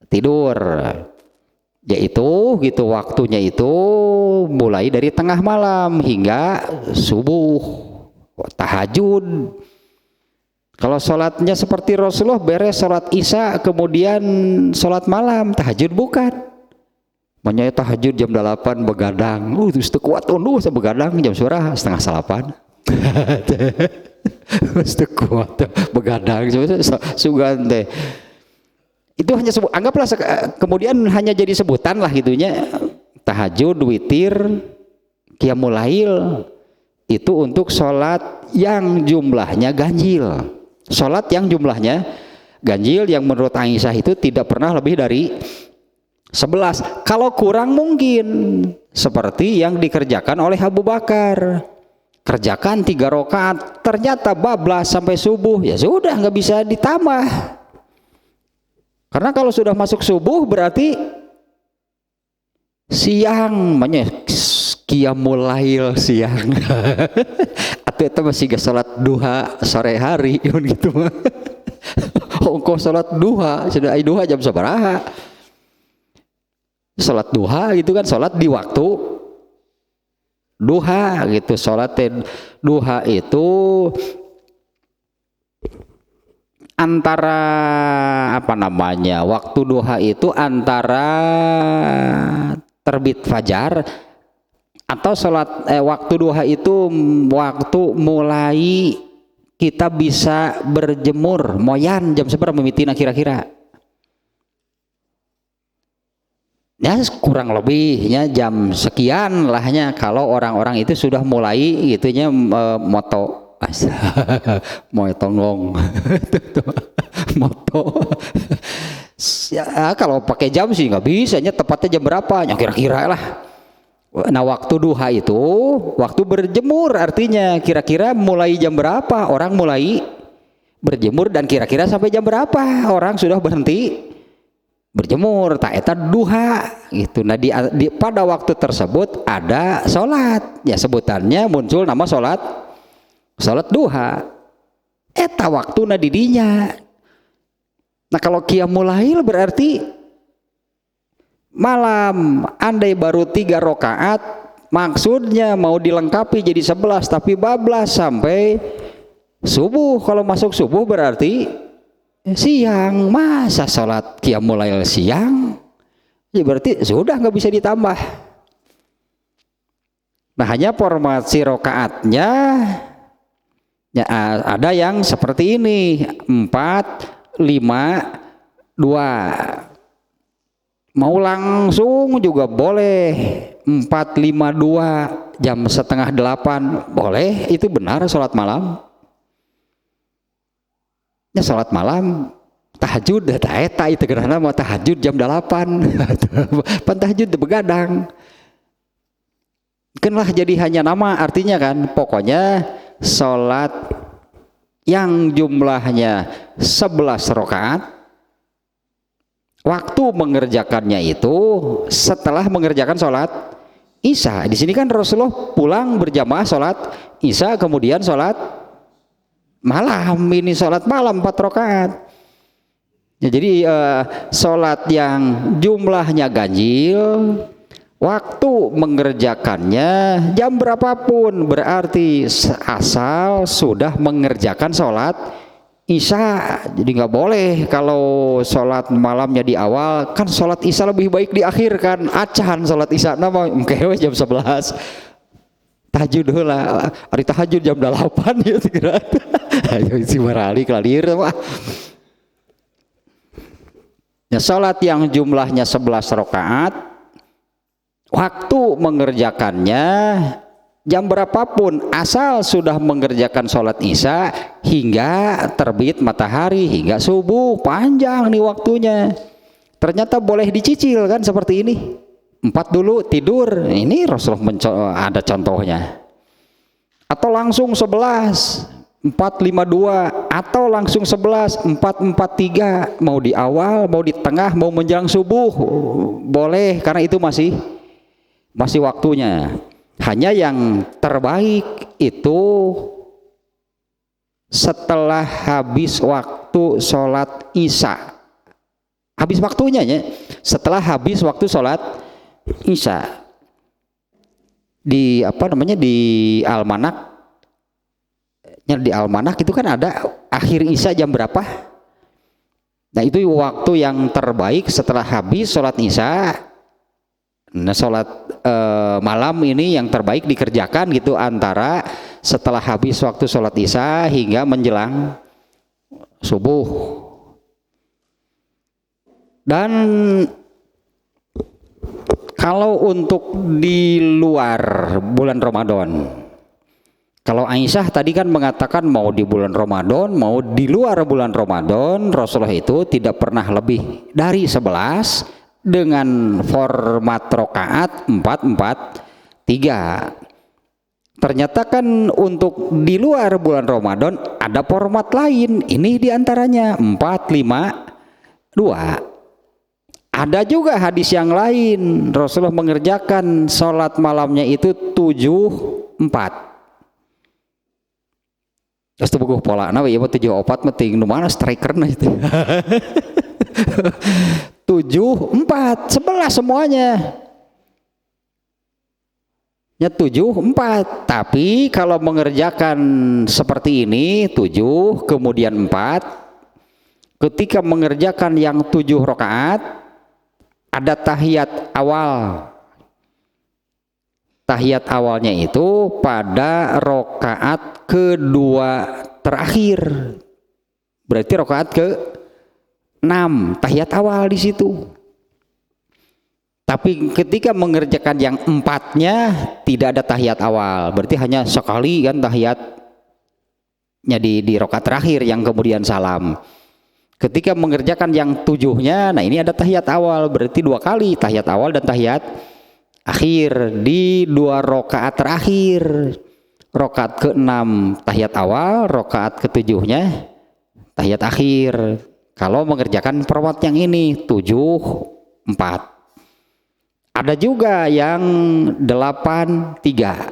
tidur, yaitu gitu waktunya itu mulai dari tengah malam hingga subuh, tahajud. Kalau sholatnya seperti Rasulullah beres sholat isya kemudian sholat malam, tahajud bukan. Makanya tahajud jam 8 begadang, itu kuat begadang jam surah setengah 8. Mesti kuat begadang sugante. Itu hanya anggaplah kemudian hanya jadi sebutan lah gitunya. Tahajud, witir, qiyamul lail itu untuk sholat yang jumlahnya ganjil. Sholat yang jumlahnya ganjil yang menurut Aisyah itu tidak pernah lebih dari 11. Kalau kurang mungkin seperti yang dikerjakan oleh Abu Bakar. Kerjakan 3 rakaat, ternyata bablas sampai subuh, ya sudah nggak bisa ditambah. Karena kalau sudah masuk subuh berarti siang, makanya qiyamul lail siang. Atau itu masih gak sholat duha sore hari, gitu mah. Kok sholat duha, sudah duha jam sabaraha? Sholat duha gitu kan, sholat di waktu duha gitu. Sholat duha itu antara waktu duha itu antara terbit fajar atau sholat waktu duha itu waktu mulai kita bisa berjemur moyan jam seberapa mimitina kira-kira. Ya kurang lebihnya jam sekian lahnya kalau orang-orang itu sudah mulai gitunya moto Mau tonggong moto. Ya, kalau pakai jam sih nggak bisa, tepatnya jam berapa? Ya kira-kira lah. Nah waktu duha itu waktu berjemur, artinya kira-kira mulai jam berapa orang mulai berjemur dan kira-kira sampai jam berapa orang sudah berhenti berjemur, tak eta duha gitu. Nah pada waktu tersebut ada sholat, ya sebutannya muncul nama sholat duha. Eta waktu didinya. Nah kalau qiyamul lail berarti malam, andai baru 3 rakaat maksudnya mau dilengkapi jadi 11 tapi bablas sampai subuh. Kalau masuk subuh berarti siang. Masa sholat qiyamul lail siang? Ya berarti sudah nggak bisa ditambah. Nah hanya formasi rakaatnya ya, ada yang seperti ini 4, 5, 2. Mau langsung juga boleh 4, 5, 2 jam setengah 8 boleh, itu benar sholat malam. Ya sholat malam tahajud eta itu gerana mau tahajud jam 8 pan tahajud begadang kenlah jadi hanya nama, artinya kan pokoknya sholat yang jumlahnya 11 rakaat waktu mengerjakannya itu setelah mengerjakan sholat isya. Di sini kan Rasulullah pulang berjamaah sholat isya kemudian sholat malam, ini sholat malam 4 rakaat. Ya, jadi sholat yang jumlahnya ganjil waktu mengerjakannya jam berapapun berarti asal sudah mengerjakan sholat isya. Jadi nggak boleh kalau sholat malamnya di awal, kan sholat isya lebih baik di akhir kan, acan sholat isya nama mungkin jam 11 tahajud lah, hari tahajud jam 8 ya kira ayo isi barali kelalir mah. Ya sholat yang jumlahnya 11 rakaat waktu mengerjakannya jam berapapun asal sudah mengerjakan sholat isya hingga terbit matahari hingga subuh, panjang nih waktunya. Ternyata boleh dicicil kan seperti ini, 4 dulu tidur, ini Rasulullah ada contohnya. Atau langsung 11 4, 5, 2 atau langsung 11 4, 4, 3 mau di awal mau di tengah mau menjelang subuh boleh karena itu masih waktunya. Hanya yang terbaik itu setelah habis waktu sholat isya, habis waktunya ya, setelah habis waktu sholat isya. Di almanak itu kan ada akhir isya jam berapa. Nah itu waktu yang terbaik setelah habis sholat isya. Nah sholat malam ini yang terbaik dikerjakan gitu antara setelah habis waktu sholat isya hingga menjelang subuh. Dan kalau untuk di luar bulan Ramadan, kalau Aisyah tadi kan mengatakan mau di bulan Ramadan mau di luar bulan Ramadan, Rasulullah itu tidak pernah lebih dari 11 dengan format rokaat 4, 4, 3. Ternyata kan untuk di luar bulan Ramadan ada format lain, ini diantaranya 4, 5, 2. Ada juga hadis yang lain Rasulullah mengerjakan sholat malamnya itu 7, 4. Terus tuh buku pola, nah ya 7, 4 meting, nu mana striker nah itu. 7, 4, 11 semuanya. Ya 7, 4. Tapi kalau mengerjakan seperti ini 7 kemudian 4, ketika mengerjakan yang 7 rakaat ada tahiyat awal. Tahiyat awalnya itu pada rakaat kedua terakhir. Berarti rakaat ke-6, tahiyat awal di situ. Tapi ketika mengerjakan yang 4-nya tidak ada tahiyat awal. Berarti hanya sekali kan tahiyat di rakaat terakhir yang kemudian salam. Ketika mengerjakan yang 7-nya, nah ini ada tahiyat awal, berarti 2 kali tahiyat awal dan tahiyat akhir di 2 rakaat terakhir. Rakaat ke-6 tahiyat awal, rakaat ke-7-nya tahiyat akhir. Kalau mengerjakan format yang ini 7-4. Ada juga yang 8-3.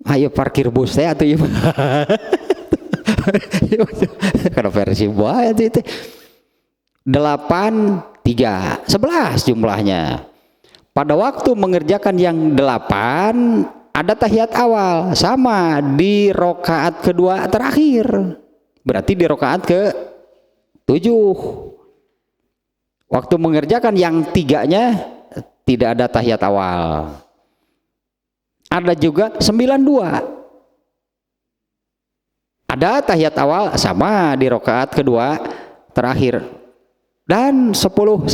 Ayo parkir bus saya atau ieu. Karena versi buah itu 8-3 11 jumlahnya. Pada waktu mengerjakan yang 8 ada tahiyat awal sama di rakaat kedua terakhir, berarti di rakaat ke-7. Waktu mengerjakan yang 3-nya tidak ada tahiyat awal. Ada juga 9-2, ada tahiyat awal sama di rakaat kedua terakhir, dan 10-1.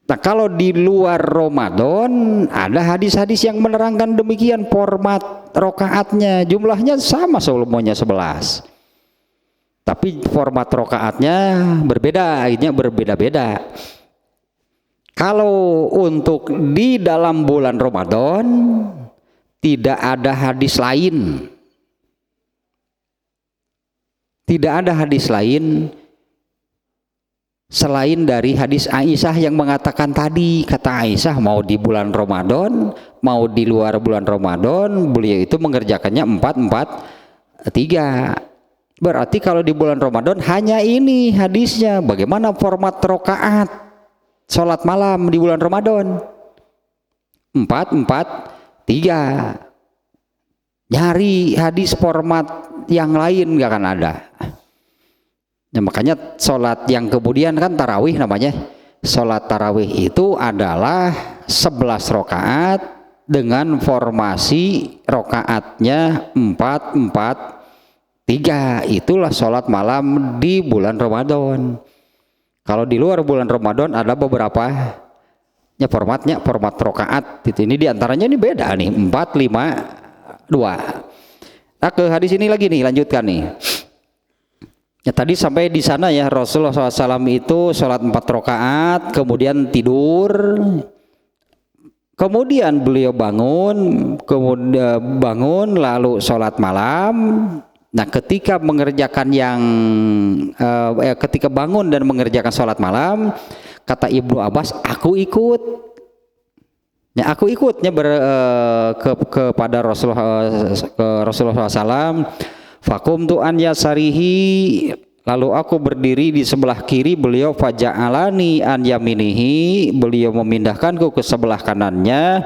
Nah kalau di luar Ramadan ada hadis-hadis yang menerangkan demikian, format rakaatnya jumlahnya sama semuanya 11, tapi format rakaatnya berbeda, akhirnya berbeda-beda. Kalau untuk di dalam bulan Ramadan tidak ada hadis lain. Tidak ada hadis lain selain dari hadis Aisyah yang mengatakan tadi. Kata Aisyah, mau di bulan Ramadan, mau di luar bulan Ramadan, beliau itu mengerjakannya 4-4-3. Berarti kalau di bulan Ramadan hanya ini hadisnya. Bagaimana format rakaat sholat malam di bulan Ramadan? 4-4-3. Nyari hadis format yang lain gak akan ada. Ya, makanya sholat yang kemudian kan tarawih namanya. Sholat tarawih itu adalah 11 rakaat dengan formasi rakaatnya 4-4-3. Itulah sholat malam di bulan Ramadan. Kalau di luar bulan Ramadan ada beberapa ya format rakaat itu. Ini diantaranya ini beda nih, 4-5-2. Nah ke hadis ini lagi nih, lanjutkan nih. Ya tadi sampai di sana ya, Rasulullah SAW itu sholat 4 rakaat, kemudian tidur, kemudian beliau bangun, lalu sholat malam. Nah ketika mengerjakan ketika bangun dan mengerjakan sholat malam, kata Ibnu Abbas, aku ikut. Ya, aku ikutnya kepada Rasulullah SAW. Fakumtu an yasarihi, lalu aku berdiri di sebelah kiri beliau. Faja'alani an yaminihi, beliau memindahkanku ke sebelah kanannya.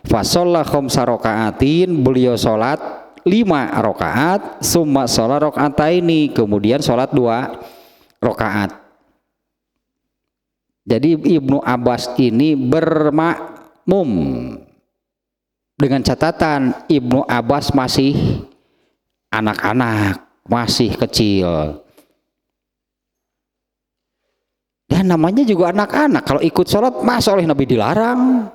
Fasolla khamsa rakaatin, beliau sholat 5 rakaat. Summa sholat rakaataini, kemudian sholat 2 rakaat. Jadi Ibnu Abbas ini dengan catatan Ibnu Abbas masih anak-anak, masih kecil. Dan namanya juga anak-anak, kalau ikut sholat masa oleh Nabi dilarang?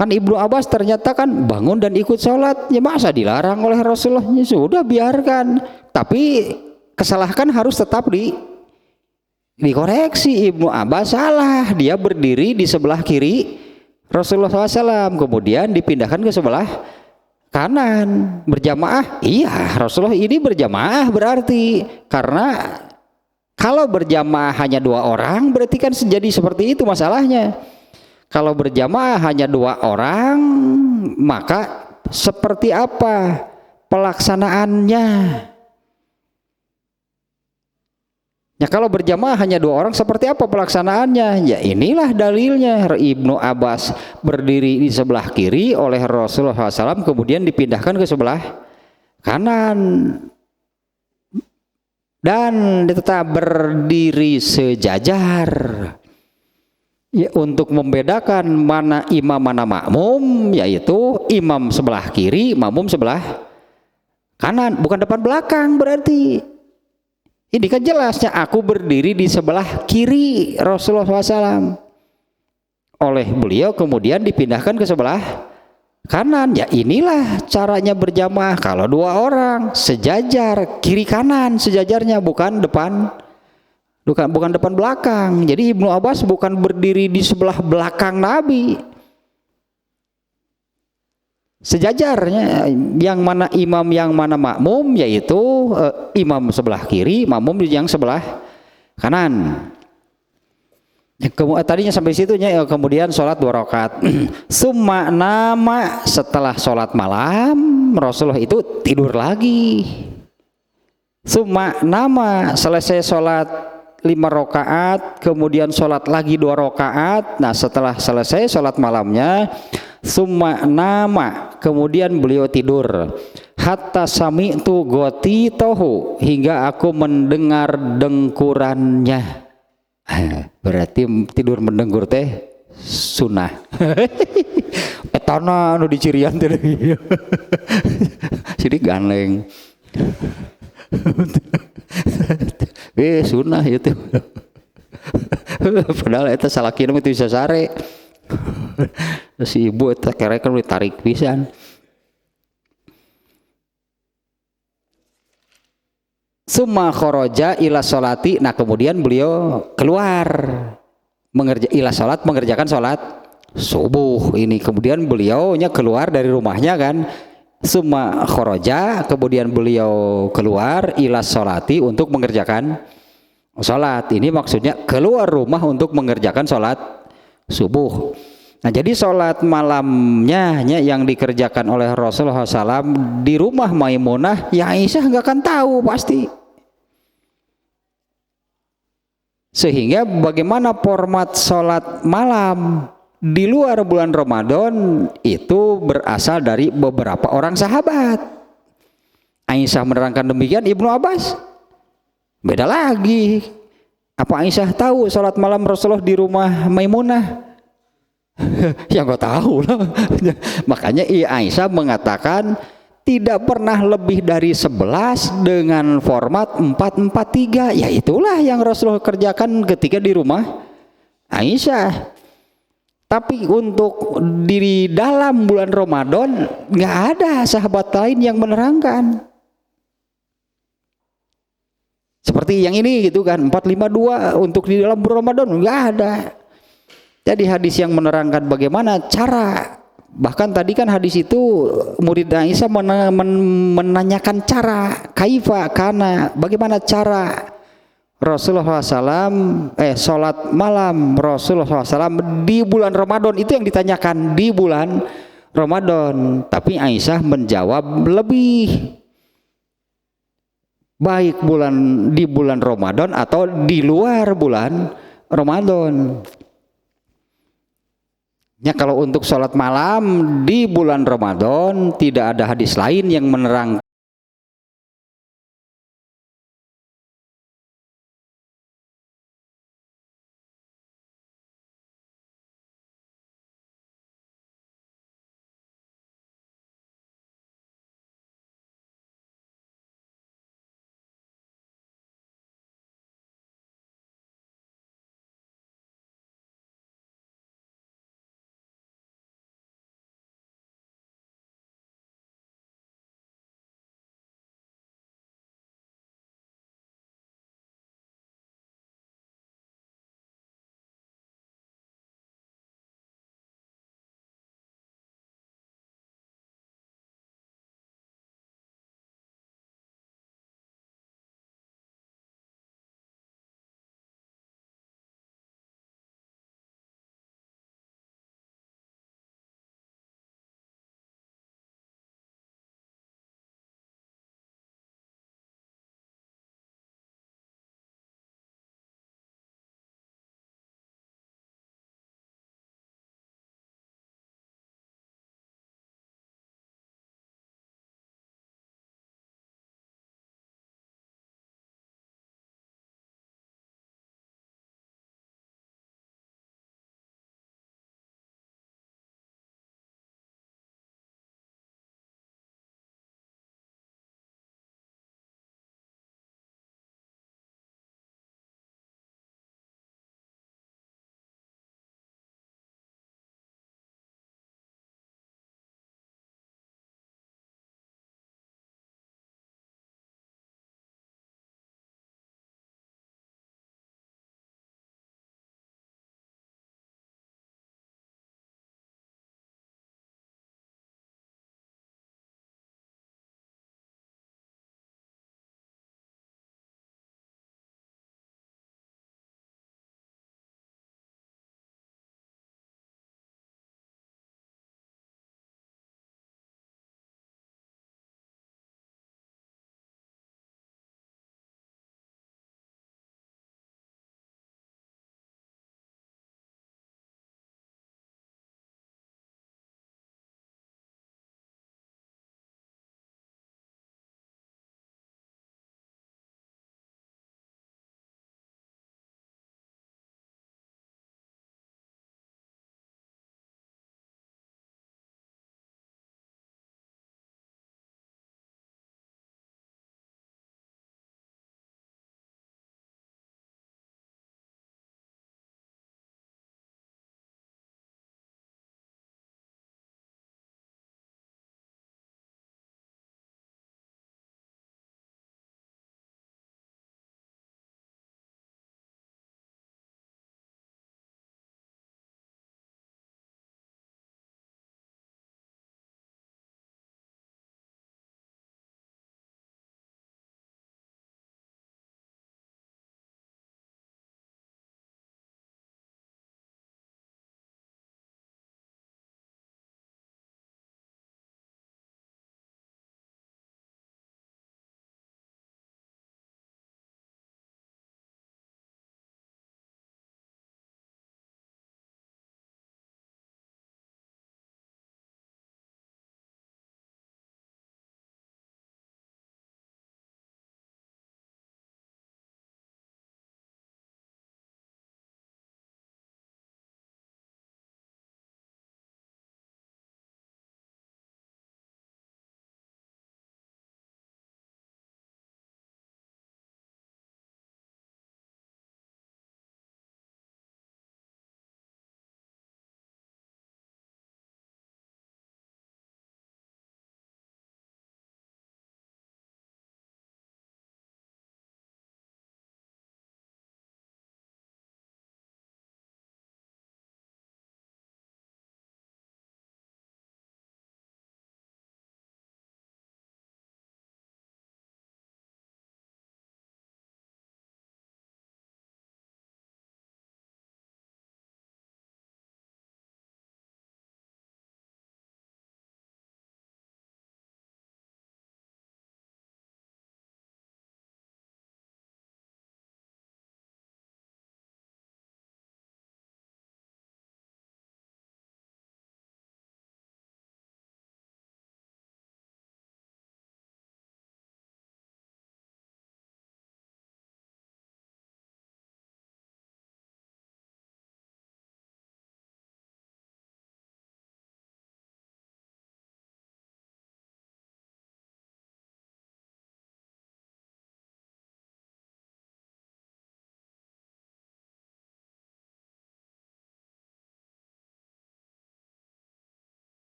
Kan Ibnu Abbas ternyata kan bangun dan ikut sholat, ya masa dilarang oleh Rasulullah? Ya sudah biarkan. Tapi kesalahan harus tetap dikoreksi. Ibnu Abbas salah, dia berdiri di sebelah kiri Rasulullah SAW, kemudian dipindahkan ke sebelah kanan. Berjamaah, iya Rasulullah ini berjamaah berarti, karena kalau berjamaah hanya 2 orang berarti kan jadi seperti itu masalahnya. Kalau berjamaah hanya 2 orang, maka seperti apa pelaksanaannya? Ya kalau berjamaah hanya 2 orang seperti apa pelaksanaannya? Ya inilah dalilnya. Ibnu Abbas berdiri di sebelah kiri oleh Rasulullah SAW, kemudian dipindahkan ke sebelah kanan dan tetap berdiri sejajar. Ya, untuk membedakan mana imam mana makmum, yaitu imam sebelah kiri, makmum sebelah kanan, bukan depan belakang berarti. Ini kan jelasnya aku berdiri di sebelah kiri Rasulullah SAW. Oleh beliau kemudian dipindahkan ke sebelah kanan. Ya inilah caranya berjamaah. Kalau 2 orang sejajar kiri kanan sejajarnya, bukan depan belakang. Jadi Ibnu Abbas bukan berdiri di sebelah belakang Nabi, sejajarnya, yang mana imam yang mana makmum, yaitu imam sebelah kiri, makmum yang sebelah kanan. Tadinya sampai situnya, kemudian sholat 2 rakaat. Summa nama, setelah sholat malam Rasulullah itu tidur lagi. Summa nama, selesai sholat 5 rakaat, kemudian sholat lagi 2 rakaat. Nah setelah selesai sholat malamnya, summa nama, kemudian beliau tidur. Hatta sami'tu goti tohu, hingga aku mendengar dengkurannya. Berarti tidur mendengkur teh sunnah. Etana nu dicirian teh. Jadi ganleng. Sunnah itu. Padahal eta salakina itu bisa sare. Si ibu eta kerekan ditarik pisan. Summa kharaja ila sholati, nah kemudian beliau keluar mengerjakan sholat subuh ini. Kemudian beliaunya keluar dari rumahnya kan. Summa kharaja, kemudian beliau keluar ila sholati, untuk mengerjakan sholat. Ini maksudnya keluar rumah untuk mengerjakan sholat subuh. Nah jadi sholat malamnya yang dikerjakan oleh Rasulullah SAW di rumah Maimunah, ya Aisyah nggak akan tahu pasti. Sehingga bagaimana format sholat malam di luar bulan Ramadan itu berasal dari beberapa orang sahabat. Aisyah menerangkan demikian, Ibnu Abbas beda lagi. Apa Aisyah tahu sholat malam Rasulullah di rumah Maimunah? Ya nggak tahu lah. Makanya Aisyah mengatakan tidak pernah lebih dari 11 dengan format 4-4-3. Ya itulah yang Rasulullah kerjakan ketika di rumah Aisyah. Tapi untuk di dalam bulan Ramadan nggak ada sahabat lain yang menerangkan seperti yang ini gitu kan, 4-5-2 untuk di dalam bulan Ramadan nggak ada. Jadi hadis yang menerangkan bagaimana cara, bahkan tadi kan hadis itu murid Aisyah menanyakan cara, kaifa kana, bagaimana cara Rasulullah SAW sholat malam Rasulullah SAW di bulan Ramadan, itu yang ditanyakan di bulan Ramadan. Tapi Aisyah menjawab lebih baik di bulan Ramadan atau di luar bulan Ramadan. Ya, kalau untuk sholat malam di bulan Ramadan tidak ada hadis lain yang